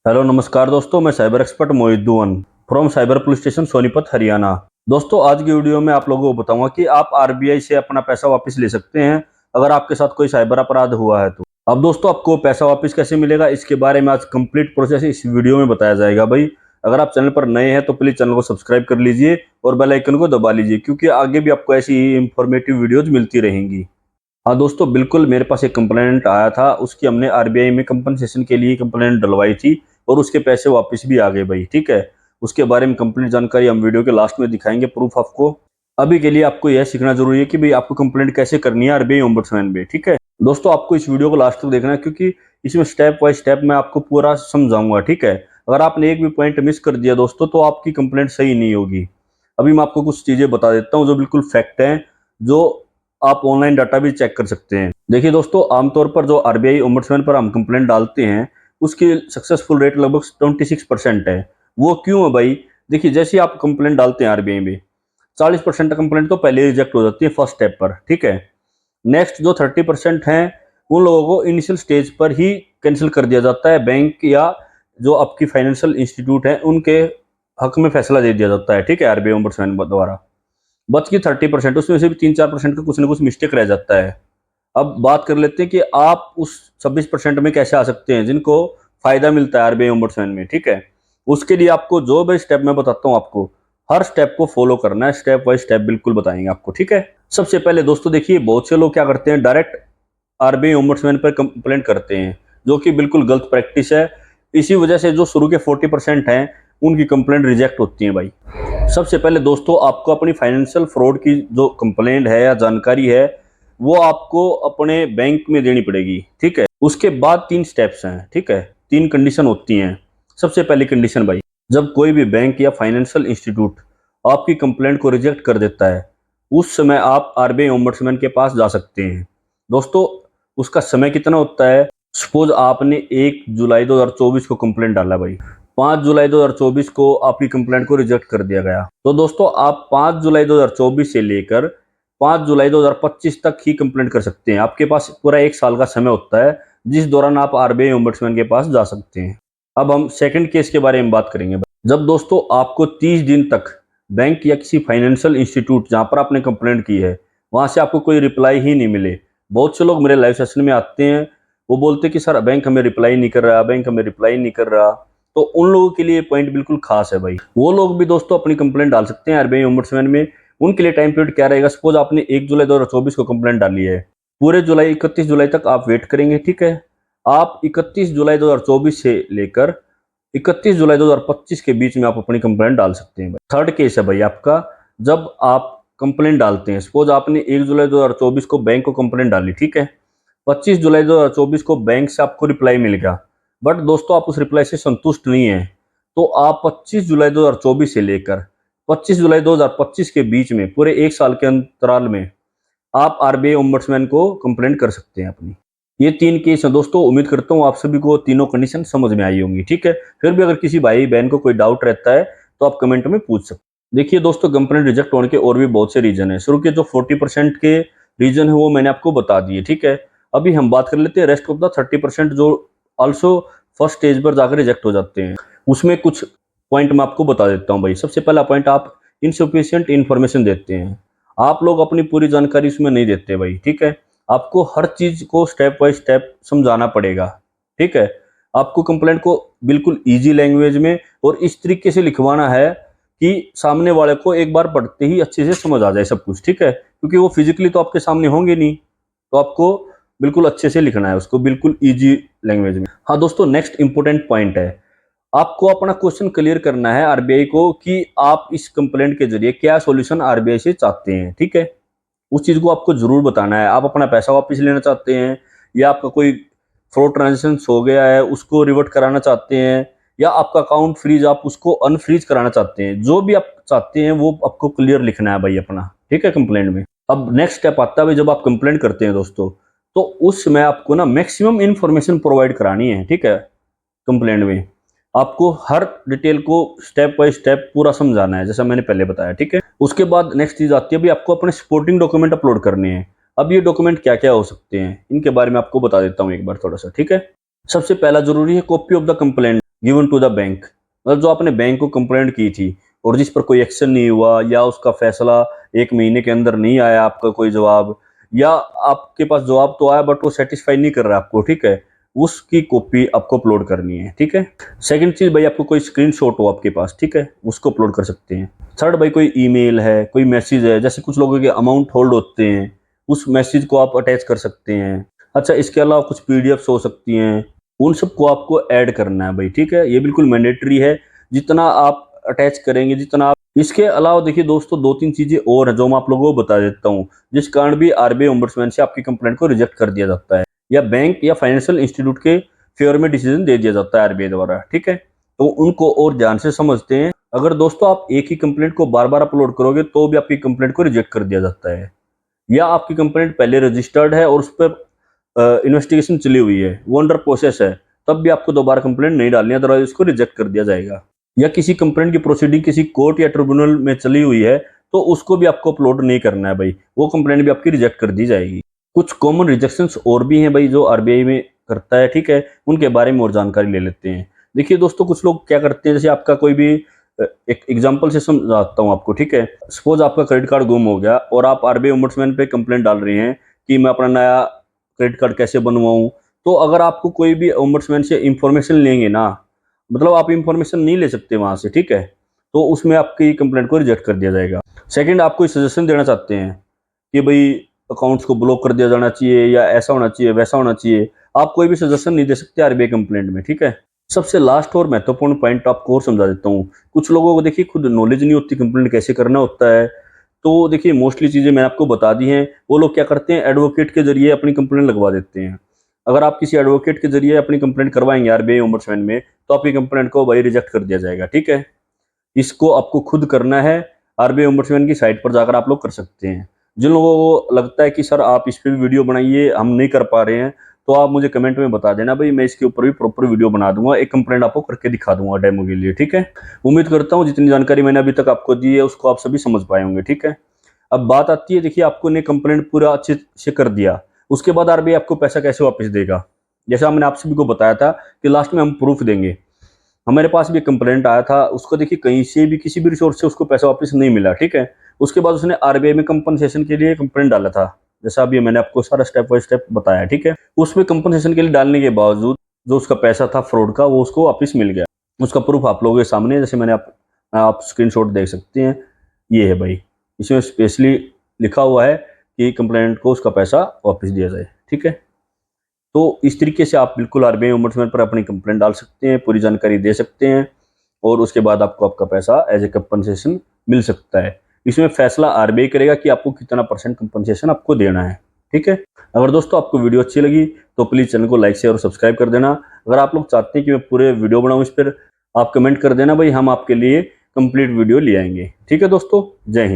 Hello नमस्कार दोस्तों, मैं cyber expert Mohiuddin from cyber police station Sonipat Haryana. दोस्तों आज की वीडियो में आप लोगों को बताऊंगा कि आप आरबीआई से अपना पैसा वापस ले सकते हैं अगर आपके साथ कोई साइबर अपराध हुआ है तो। अब दोस्तों आपको पैसा वापस कैसे मिलेगा इसके बारे में आज कंप्लीट प्रोसेस इस वीडियो में बताया जाएगा भाई। अगर आप चैनल पर नए हैं तो प्लीज चैनल को सब्सक्राइब कर लीजिए और बेल आइकन को दबा लीजिए, क्योंकि आगे भी आपको ऐसी ही इंफॉर्मेटिव वीडियोज मिलती रहेंगी। हाँ दोस्तों, बिल्कुल मेरे पास एक कंप्लेंट आया था, उसकी हमने आरबीआई में कंपनसेशन के लिए कंप्लेंट डलवाई थी और उसके पैसे वापस भी आ गए भाई। ठीक है, उसके बारे में कंप्लीट जानकारी हम वीडियो के लास्ट में दिखाएंगे, प्रूफ आपको। अभी के लिए आपको यह सीखना जरूरी है कि भाई आपको कंप्लेंट कैसे करनी है आरबीआई ओम्बुड्समैन पे। ठीक है दोस्तों, आपको इस वीडियो को लास्ट तक देखना है क्योंकि इसमें स्टेप बाय स्टेप मैं आपको पूरा समझाऊंगा। ठीक है, अगर आपने एक भी पॉइंट मिस कर दिया दोस्तों तो आपकी कंप्लेंट सही नहीं होगी। अभी मैं आपको कुछ चीजें बता देता हूँ जो बिल्कुल फैक्ट है, जो आप ऑनलाइन डाटा भी चेक कर सकते हैं। देखिए दोस्तों, आमतौर पर जो आरबीआई ओम्बुड्समैन पर हम कंप्लेंट डालते हैं उसकी सक्सेसफुल रेट लगभग 26% है। वो क्यों है भाई? देखिए, जैसे आप कंप्लेंट डालते हैं आरबीआई में 40% कंप्लेंट तो पहले रिजेक्ट हो जाती है फर्स्ट स्टेप पर। ठीक है, नेक्स्ट जो 30% है उन लोगों को इनिशियल स्टेज पर ही कैंसिल कर दिया जाता है। बैंक या जो आपकी फाइनेंशियल इंस्टीट्यूट है उनके हक में फैसला दे दिया जाता है। ठीक है, आरबीआई ओम्बुड्समैन द्वारा। बच की 30%, उसमें से भी 3-4% का कुछ ना कुछ मिस्टेक रह जाता है। अब बात कर लेते हैं कि आप उस 26% में कैसे आ सकते हैं जिनको फायदा मिलता है आरबीआई ओम्बुड्समैन में। ठीक है, उसके लिए आपको जो भी स्टेप मैं बताता हूँ आपको हर स्टेप को फॉलो करना है, स्टेप बाय स्टेप बिल्कुल बताएंगे आपको। ठीक है, सबसे पहले दोस्तों देखिए, बहुत से लोग क्या करते हैं, डायरेक्ट आरबीआई ओम्बुड्समैन पर कंप्लेंट करते हैं, जो कि बिल्कुल गलत प्रैक्टिस है। इसी वजह से जो शुरू के 40% हैं उनकी कंप्लेंट रिजेक्ट होती है भाई। सबसे पहले दोस्तों आपको अपनी फाइनेंशियल फ्रॉड की जो कंप्लेंट है या जानकारी है वो आपको अपने बैंक में देनी पड़ेगी। ठीक है, उसके बाद 3 स्टेप्स हैं। ठीक है, 3 कंडीशन होती हैं। सबसे पहली कंडीशन भाई, जब कोई भी बैंक या फाइनेंशियल इंस्टीट्यूट आपकी कंप्लेंट को रिजेक्ट कर देता है उस समय आप आरबीआई ओम्बुड्समैन के पास जा सकते हैं। दोस्तों उसका समय कितना होता है? सपोज आपने 1 जुलाई 2024 को कंप्लेंट डाला भाई, 5 जुलाई 2024 को आपकी कंप्लेंट को रिजेक्ट कर दिया गया, तो दोस्तों आप 5 जुलाई 2024 से लेकर 5 जुलाई 2025 तक ही कंप्लेंट कर सकते हैं। आपके पास पूरा 1 साल का समय होता है जिस दौरान आप आरबीआई ओम्बुड्समैन के पास जा सकते हैं। अब हम सेकंड केस के बारे में बात करेंगे। जब दोस्तों आपको 30 दिन तक बैंक या किसी फाइनेंशियल इंस्टीट्यूट जहां पर आपने कंप्लेंट की है वहां से आपको कोई रिप्लाई ही नहीं मिले। बहुत से लोग मेरे लाइव सेशन में आते हैं, वो बोलते कि सर बैंक हमें रिप्लाई नहीं कर रहा, बैंक हमें रिप्लाई नहीं कर रहा। तो उन लोगों के लिए पॉइंट बिल्कुल खास है भाई। वो लोग भी दोस्तों अपनी कंप्लेंट डाल सकते हैं आरबीआई ओम्बुड्समैन में। उनके लिए टाइम पीरियड क्या रहेगा? सपोज आपने 1 जुलाई 2024 को कंप्लेंट डाली है, पूरे जुलाई 31 जुलाई तक आप वेट करेंगे। ठीक है, आप 31 जुलाई 2024 से लेकर 31 जुलाई 2025 के बीच में आप अपनी कंप्लेंट डाल सकते हैं भाई। थर्ड केस है भाई आपका, जब आप कंप्लेंट डालते हैं, सपोज आपने 1 जुलाई 2024 को बैंक को कंप्लेंट डाली। ठीक है, 25 जुलाई 2024 को बैंक से आपको रिप्लाई मिल गया, बट दोस्तों आप उस रिप्लाई से संतुष्ट नहीं है, तो आप 25 जुलाई 2024 से लेकर 25 जुलाई 2025 के बीच में पूरे 1 साल के अंतराल में आप आरबीआई ओम्बुड्समैन को कंप्लेंट कर सकते हैं अपनी। ये 3 केस हैं दोस्तों। उम्मीद करता हूँ आप सभी को तीनों कंडीशन समझ में आई होंगी। ठीक है, फिर भी अगर किसी भाई बहन को कोई डाउट रहता है तो आप कमेंट में पूछ सकते हैं। देखिए दोस्तों, कंप्लेंट रिजेक्ट होने के और भी बहुत से रीजन है। शुरू के जो 40% के रीजन है वो मैंने आपको बता दिए। ठीक है, अभी हम बात कर लेते हैं रेस्ट ऑफ द 30% जो ऑल्सो फर्स्ट स्टेज पर जाकर रिजेक्ट हो जाते हैं। उसमें कुछ पॉइंट मैं आपको बता देता हूँ भाई। सबसे पहला पॉइंट, आप इनसफिशिएंट इन्फॉर्मेशन देते हैं। आप लोग अपनी पूरी जानकारी इसमें नहीं देते भाई। ठीक है, आपको हर चीज को स्टेप बाय स्टेप समझाना पड़ेगा। ठीक है, आपको कंप्लेंट को बिल्कुल इजी लैंग्वेज में और इस तरीके से लिखवाना है कि सामने वाले को एक बार पढ़ते ही अच्छे से समझ आ जाए सब कुछ। ठीक है, क्योंकि वो फिजिकली तो आपके सामने होंगे नहीं, तो आपको बिल्कुल अच्छे से लिखना है उसको, बिल्कुल इजी लैंग्वेज में। हाँ दोस्तों, नेक्स्ट इंपॉर्टेंट पॉइंट है, आपको अपना क्वेश्चन क्लियर करना है आरबीआई को कि आप इस कंप्लेंट के जरिए क्या सॉल्यूशन आरबीआई से चाहते हैं। ठीक है, उस चीज को आपको जरूर बताना है। आप अपना पैसा वापस लेना चाहते हैं, या आपका कोई फ्रॉड ट्रांजेक्शन हो गया है उसको रिवर्ट कराना चाहते हैं, या आपका अकाउंट फ्रीज आप उसको अनफ्रीज कराना चाहते हैं, जो भी आप चाहते हैं वो आपको क्लियर लिखना है भाई अपना। ठीक है, कंप्लेंट में। अब नेक्स्ट स्टेप आता है भाई, जब आप कंप्लेंट करते हैं दोस्तों तो उस समय आपको ना मैक्सिमम इंफॉर्मेशन प्रोवाइड करानी है। ठीक है, कंप्लेंट में आपको हर डिटेल को स्टेप बाय स्टेप पूरा समझाना है, जैसा मैंने पहले बताया। ठीक है, उसके बाद नेक्स्ट चीज आती है भी, आपको अपने सपोर्टिंग डॉक्यूमेंट अपलोड करने हैं। अब ये डॉक्यूमेंट क्या क्या हो सकते हैं इनके बारे में आपको बता देता हूँ एक बार थोड़ा सा। ठीक है, सबसे पहला जरूरी है copy of the complaint. Given to the bank, मतलब जो आपने बैंक को कंप्लेंट की थी और जिस पर कोई एक्शन नहीं हुआ या उसका फैसला 1 महीने के अंदर नहीं आया, आपका कोई जवाब, या आपके पास जवाब तो आया बट वो सेटिस्फाई नहीं कर रहा आपको, ठीक है, उसकी कॉपी आपको अपलोड करनी है, ठीक है। सेकंड चीज भाई, आपको कोई स्क्रीनशॉट हो आपके पास, ठीक है, उसको अपलोड कर सकते हैं। थर्ड भाई, कोई ईमेल है, कोई मैसेज है, जैसे कुछ लोगों के अमाउंट होल्ड होते हैं, उस मैसेज को आप अटैच कर सकते हैं। अच्छा, इसके अलावा कुछ पीडीएफ्स हो सकती हैं, उन सबको आपको ऐड करना है भाई, ठीक है, ये बिल्कुल मैंडेटरी है। जितना आप अटैच करेंगे, जितना आप, इसके अलावा देखिए दोस्तों, 2-3 चीजें और हैं जो मैं आप लोगों को बता देता हूँ, जिस कारण भी आरबीआई ओम्बड्समैन से आपकी कंप्लेंट को रिजेक्ट कर दिया जाता है या बैंक या फाइनेंशियल इंस्टीट्यूट के फेवर में डिसीजन दे दिया जाता है आरबीआई द्वारा, ठीक है। तो उनको और ध्यान से समझते हैं। अगर दोस्तों आप एक ही कंप्लेंट को बार बार अपलोड करोगे तो भी आपकी कंप्लेंट को रिजेक्ट कर दिया जाता है, या आपकी कंप्लेंट पहले रजिस्टर्ड है और उस पर इन्वेस्टिगेशन चली हुई है, वो अंडर प्रोसेस है, तब भी आपको दोबारा कंप्लेंट नहीं डालनी है, अदरवाइज उसको रिजेक्ट कर दिया जाएगा। या किसी कंप्लेंट की प्रोसीडिंग किसी कोर्ट या ट्रिब्यूनल में चली हुई है तो उसको भी आपको अपलोड नहीं करना है भाई, वो कंप्लेंट भी आपकी रिजेक्ट कर दी जाएगी। कुछ कॉमन रिजेक्शंस और भी हैं भाई जो आरबीआई में करता है, ठीक है, उनके बारे में और जानकारी ले लेते हैं। देखिए दोस्तों, कुछ लोग क्या करते हैं, जैसे आपका कोई भी एक एग्जांपल से समझाता हूँ आपको, ठीक है। सपोज आपका क्रेडिट कार्ड गुम हो गया और आप आरबीआई ओम्बड्समैन पे कंप्लेंट डाल रहे हैं कि मैं अपना नया क्रेडिट कार्ड कैसे बनवाऊं। तो अगर आपको कोई भी ओम्बड्समैन से इंफॉर्मेशन लेंगे ना, मतलब आप इंफॉर्मेशन नहीं ले सकते वहां से, ठीक है, तो उसमें आपकी कंप्लेंट को रिजेक्ट कर दिया जाएगा। सेकंड, आप कोई सजेशन देना चाहते हैं कि भाई अकाउंट्स को ब्लॉक कर दिया जाना चाहिए या ऐसा होना चाहिए वैसा होना चाहिए, आप कोई भी सजेशन नहीं दे सकते आरबीआई कंप्लेंट में, ठीक है। सबसे लास्ट और महत्वपूर्ण पॉइंट आपको और समझा देता हूँ। कुछ लोगों को देखिए खुद नॉलेज नहीं होती कंप्लेंट कैसे करना होता है, तो देखिए मोस्टली चीजें मैंने आपको बता दी हैं। वो लोग क्या करते हैं, एडवोकेट के जरिए अपनी कंप्लेंट लगवा देते हैं। अगर आप किसी एडवोकेट के जरिए अपनी कंप्लेंट करवाएंगे आरबीआई ओम्बड्समैन में, तो आपकी कंप्लेंट को भाई रिजेक्ट कर दिया जाएगा, ठीक है। इसको आपको खुद करना है, आरबीआई ओम्बड्समैन की साइट पर जाकर आप लोग कर सकते हैं। जिन लोगों को लगता है कि सर आप इस पे भी वीडियो बनाइए, हम नहीं कर पा रहे हैं, तो आप मुझे कमेंट में बता देना भाई, मैं इसके ऊपर भी प्रॉपर वीडियो बना दूंगा, एक कंप्लेंट आपको करके दिखा दूंगा डेमो के लिए, ठीक है। उम्मीद करता हूँ जितनी जानकारी मैंने अभी तक आपको दी है उसको आप सभी समझ पाए होंगे, ठीक है। अब बात आती है, देखिए आपको ने कंप्लेंट पूरा अच्छे से कर दिया, उसके बाद आरबीआई आपको पैसा कैसे वापस देगा। जैसा मैंने आप सभी को बताया था कि लास्ट में हम प्रूफ देंगे। हमारे पास भी कंप्लेंट आया था, उसको देखिए कहीं से भी किसी भी रिसोर्स से उसको पैसा वापस नहीं मिला, ठीक है। उसके बाद उसने आरबीआई में कंपनसेशन के लिए कंप्लेंट डाला था, जैसा अभी मैंने आपको सारा स्टेप बाय स्टेप बताया, ठीक है। उसमें कंपनसेशन के लिए डालने के बावजूद जो उसका पैसा था फ्रॉड का, वो उसको वापस मिल गया। उसका प्रूफ आप लोगों के सामने है, जैसे मैंने आप स्क्रीनशॉट देख सकते हैं, ये है भाई। इसमें स्पेशली लिखा हुआ है कि कंप्लेंट को उसका पैसा वापस दिया जाए, ठीक है। तो इस तरीके से आप बिल्कुल आरबीआई ओम्बड्समैन पर अपनी कंप्लेंट डाल सकते हैं, पूरी जानकारी दे सकते हैं, और उसके बाद आपको आपका पैसा एज ए कंपनसेशन मिल सकता है। इसमें फैसला आरबीआई करेगा कि आपको कितना % कंपनसेशन आपको देना है, ठीक है। अगर दोस्तों आपको वीडियो अच्छी लगी तो प्लीज़ चैनल को लाइक शेयर और सब्सक्राइब कर देना। अगर आप लोग चाहते हैं कि मैं पूरे वीडियो बनाऊँ इस पर, आप कमेंट कर देना भाई, हम आपके लिए कंप्लीट वीडियो ले आएंगे, ठीक है दोस्तों। जय हिंद।